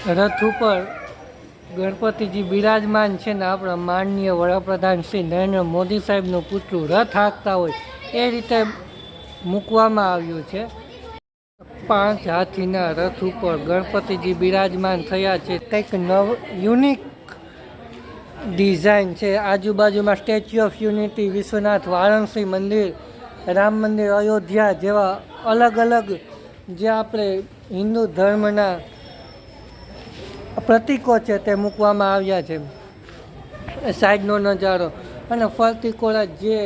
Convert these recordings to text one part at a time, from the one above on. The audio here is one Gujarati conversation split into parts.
રથ ઉપર ગણપતિજી બિરાજમાન છે ને આપણા માનનીય વડાપ્રધાન શ્રી નરેન્દ્ર મોદી સાહેબનું પૂતળું રથ હાંકતા હોય એ રીતે મૂકવામાં આવ્યું છે. 5 હાથીના રથ ઉપર ગણપતિજી બિરાજમાન થયા છે. કંઈક યુનિક ડિઝાઇન છે. આજુબાજુમાં statue of unity, Vishwanath, Varanasi મંદિર, રામ મંદિર, અયોધ્યા જેવા અલગ અલગ જે આપણે હિન્દુ ધર્મના પ્રતીકો છે તે મૂકવામાં આવ્યા છે. સાઈડનો નજારો અને ફરતી કોરા જે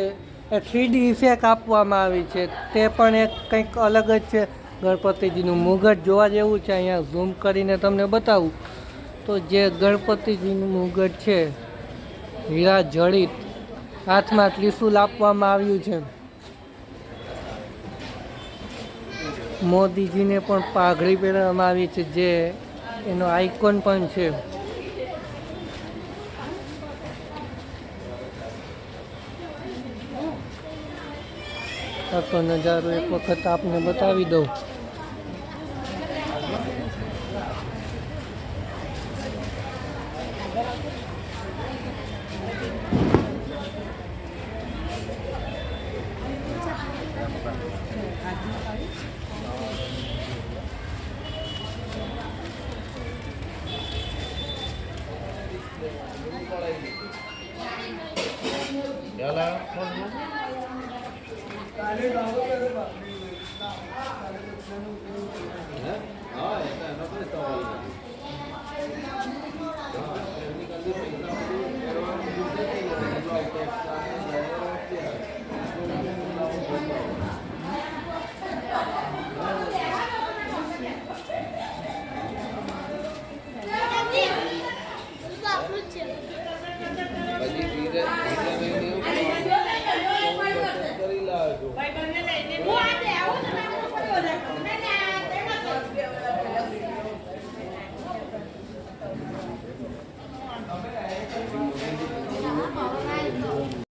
3D ઇફેક્ટ આપવામાં આવી છે તે પણ એક કંઈક અલગ જ છે. ગણપતિજીનું મુગટ જોવા જેવું છે. અહીંયા ઝૂમ કરીને તમને બતાવું તો જે ગણપતિજીનું મુગટ છે હીરા જડિત, હાથમાં ત્રિશૂલ આપવામાં આવ્યું છે. મોદીજીને પણ પાઘડી પહેરવામાં આવી છે જે એનો આઇકોન પણ છે. આખો નજારો એક વખત આપને બતાવી દઉં.